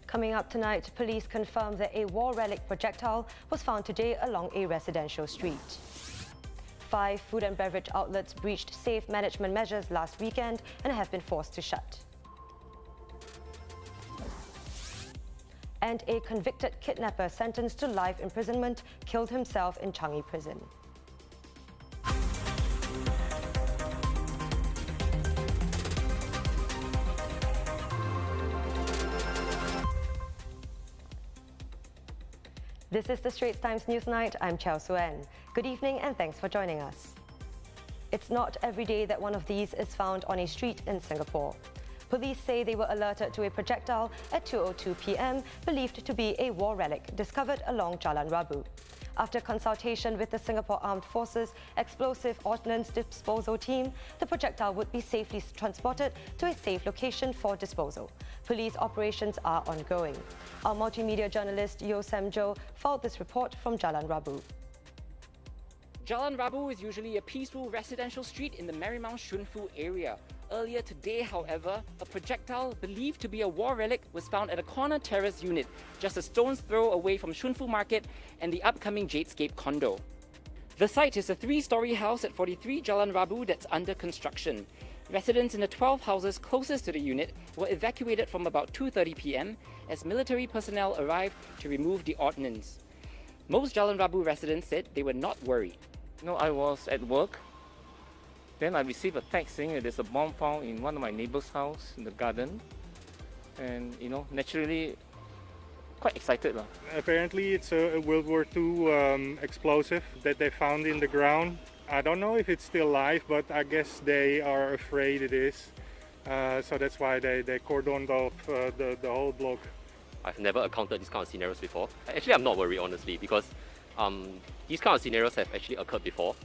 Coming up tonight, police confirmed that a war relic projectile was found today along a residential street. 5 food and beverage outlets breached safe management measures last weekend and have been forced to shut. And a convicted kidnapper sentenced to life imprisonment killed himself in Changi prison. This is the Straits Times Newsnight. I'm Chao Suen. Good evening and thanks for joining us. It's not every day that one of these is found on a street in Singapore. Police say they were alerted to a projectile at 2:02 p.m. believed to be a war relic discovered along Jalan Rabu. After consultation with the Singapore Armed Forces Explosive Ordnance Disposal Team, the projectile would be safely transported to a safe location for disposal. Police operations are ongoing. Our multimedia journalist Yeo Sam Jo followed this report from Jalan Rabu. Jalan Rabu is usually a peaceful residential street in the Marymount-Shunfu area. Earlier today, however, a projectile believed to be a war relic was found at a corner terrace unit, just a stone's throw away from Shunfu Market and the upcoming Jadescape condo. The site is a 3-story house at 43 Jalan Rabu that's under construction. Residents in the 12 houses closest to the unit were evacuated from about 2:30 p.m. as military personnel arrived to remove the ordnance. Most Jalan Rabu residents said they were not worried. I was at work. Then I received a text saying that there's a bomb found in one of my neighbor's house in the garden. And, naturally, quite excited. Apparently it's a World War II explosive that they found in the ground. I don't know if it's still live, but I guess they are afraid it is. So that's why they cordoned off the whole block. I've never encountered these kind of scenarios before. Actually, I'm not worried, honestly, because these kind of scenarios have actually occurred before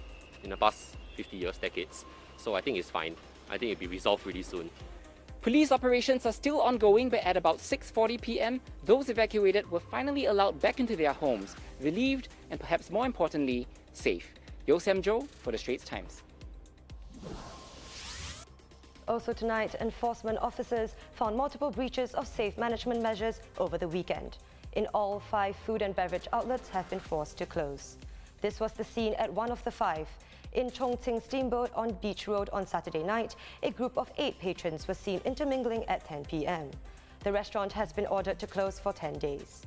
in the past 50 years, decades. So I think it's fine. I think it'll be resolved really soon. Police operations are still ongoing, but at about 6:40 p.m, those evacuated were finally allowed back into their homes, relieved and perhaps more importantly, safe. Yeo Sam Jo for the Straits Times. Also tonight, enforcement officers found multiple breaches of safe management measures over the weekend. In all, 5 food and beverage outlets have been forced to close. This was the scene at one of the 5. In Chongqing Steamboat on Beach Road on Saturday night, a group of 8 patrons were seen intermingling at 10 p.m. The restaurant has been ordered to close for 10 days.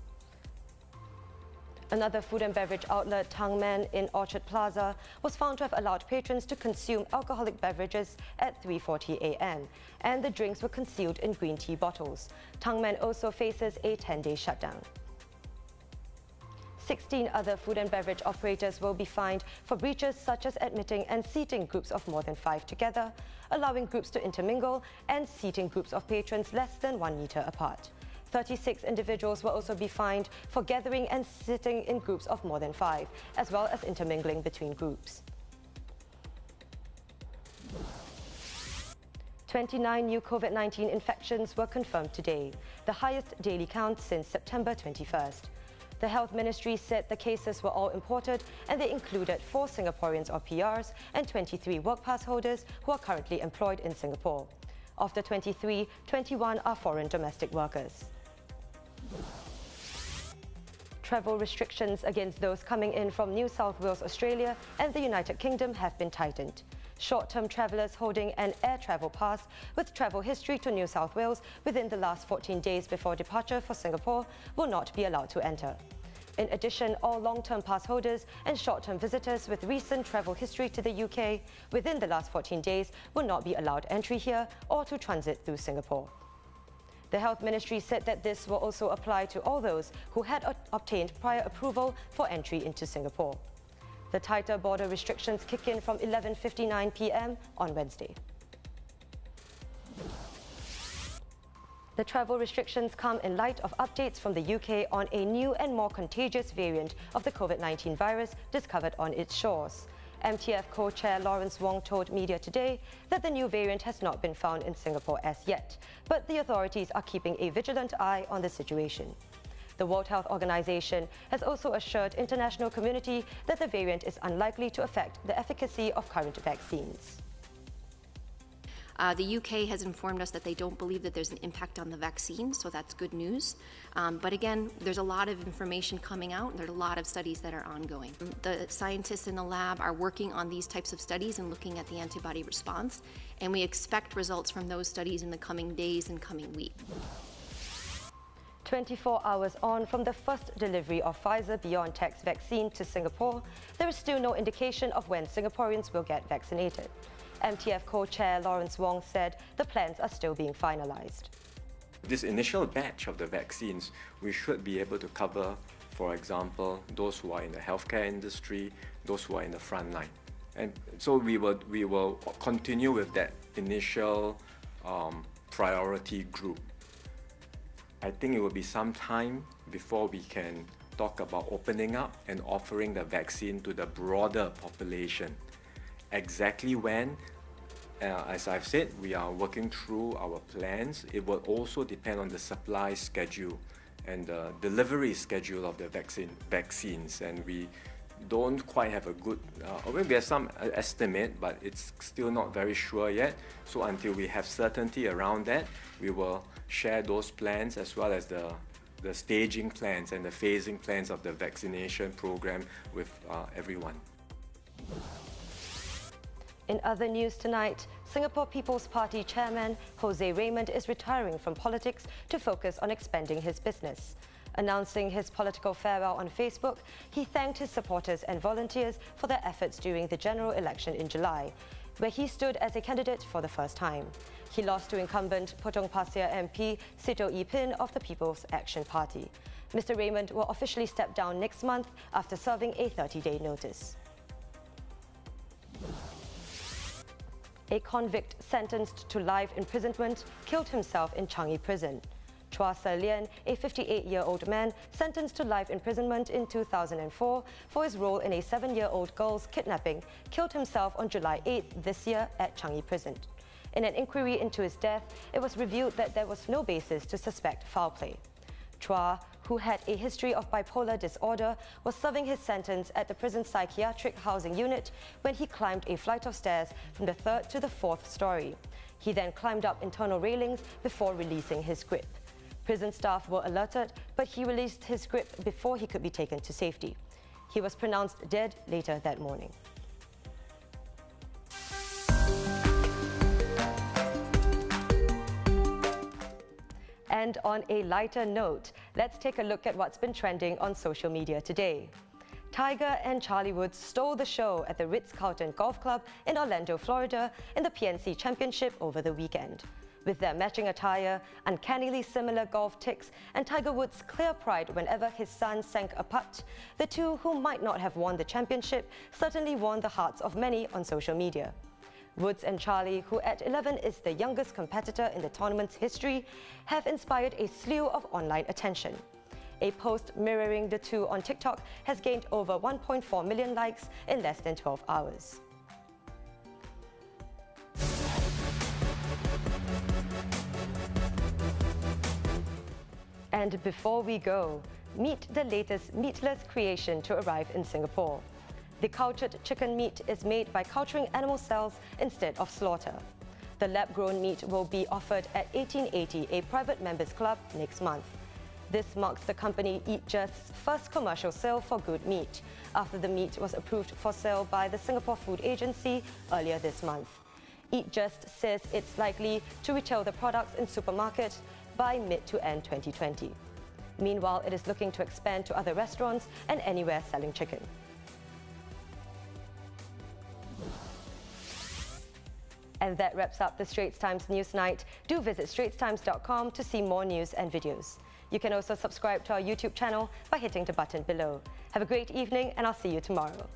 Another food and beverage outlet, Tangmen in Orchard Plaza, was found to have allowed patrons to consume alcoholic beverages at 3:40 a.m. and the drinks were concealed in green tea bottles. Tangmen also faces a 10-day shutdown. 16 other food and beverage operators will be fined for breaches such as admitting and seating groups of more than 5 together, allowing groups to intermingle, and seating groups of patrons less than 1 meter apart. 36 individuals will also be fined for gathering and sitting in groups of more than 5, as well as intermingling between groups. 29 new COVID-19 infections were confirmed today, the highest daily count since September 21st. The Health Ministry said the cases were all imported and they included 4 Singaporeans or PRs and 23 work pass holders who are currently employed in Singapore. Of the 23, 21 are foreign domestic workers. Travel restrictions against those coming in from New South Wales, Australia and the United Kingdom have been tightened. Short-term travellers holding an air travel pass with travel history to New South Wales within the last 14 days before departure for Singapore will not be allowed to enter. In addition, all long-term pass holders and short-term visitors with recent travel history to the UK within the last 14 days will not be allowed entry here or to transit through Singapore. The Health Ministry said that this will also apply to all those who had obtained prior approval for entry into Singapore. The tighter border restrictions kick in from 11:59 p.m. on Wednesday. The travel restrictions come in light of updates from the UK on a new and more contagious variant of the COVID-19 virus discovered on its shores. MTF co-chair Lawrence Wong told media today that the new variant has not been found in Singapore as yet, but the authorities are keeping a vigilant eye on the situation. The World Health Organization has also assured international community that the variant is unlikely to affect the efficacy of current vaccines. The UK has informed us that they don't believe that there's an impact on the vaccine, so that's good news. But again, there's a lot of information coming out, and there are a lot of studies that are ongoing. The scientists in the lab are working on these types of studies and looking at the antibody response, and we expect results from those studies in the coming days and coming weeks. 24 hours on from the first delivery of Pfizer-BioNTech's vaccine to Singapore, there is still no indication of when Singaporeans will get vaccinated. MTF co-chair Lawrence Wong said the plans are still being finalised. This initial batch of the vaccines, we should be able to cover, for example, those who are in the healthcare industry, those who are in the front line. And so we will continue with that initial priority group. I think it will be some time before we can talk about opening up and offering the vaccine to the broader population. Exactly when, as I've said, we are working through our plans. It will also depend on the supply schedule and the delivery schedule of the vaccines. And we don't quite have a good, we have some estimate, but it's still not very sure yet. So until we have certainty around that, we will share those plans as well as the staging plans and the phasing plans of the vaccination program with everyone. In other news tonight, Singapore People's Party chairman Jose Raymond is retiring from politics to focus on expanding his business. Announcing his political farewell on Facebook, he thanked his supporters and volunteers for their efforts during the general election in July, where he stood as a candidate for the first time. He lost to incumbent Potong Pasir MP Sito Ipin of the People's Action Party. Mr. Raymond will officially step down next month after serving a 30-day notice. A convict sentenced to life imprisonment killed himself in Changi prison. Chua Se Lian, a 58-year-old man sentenced to life imprisonment in 2004 for his role in a 7-year-old girl's kidnapping, killed himself on July 8 this year at Changi prison. In an inquiry into his death, it was revealed that there was no basis to suspect foul play. Chua, who had a history of bipolar disorder, was serving his sentence at the prison psychiatric housing unit when he climbed a flight of stairs from the 3rd to the 4th story. He then climbed up internal railings before releasing his grip. Prison staff were alerted, but he released his grip before he could be taken to safety. He was pronounced dead later that morning. And on a lighter note, let's take a look at what's been trending on social media today. Tiger and Charlie Woods stole the show at the Ritz-Carlton Golf Club in Orlando, Florida in the PNC Championship over the weekend. With their matching attire, uncannily similar golf ticks, and Tiger Woods' clear pride whenever his son sank a putt, the two, who might not have won the championship, certainly won the hearts of many on social media. Woods and Charlie, who at 11 is the youngest competitor in the tournament's history, have inspired a slew of online attention. A post mirroring the two on TikTok has gained over 1.4 million likes in less than 12 hours. And before we go, meet the latest meatless creation to arrive in Singapore. The cultured chicken meat is made by culturing animal cells instead of slaughter. The lab-grown meat will be offered at 1880, a private members club, next month. This marks the company Eat Just's first commercial sale for good meat, after the meat was approved for sale by the Singapore Food Agency earlier this month. Eat Just says it's likely to retail the products in supermarkets by mid to end 2020. Meanwhile, it is looking to expand to other restaurants and anywhere selling chicken. And that wraps up the Straits Times Newsnight. Do visit straitstimes.com to see more news and videos. You can also subscribe to our YouTube channel by hitting the button below. Have a great evening, and I'll see you tomorrow.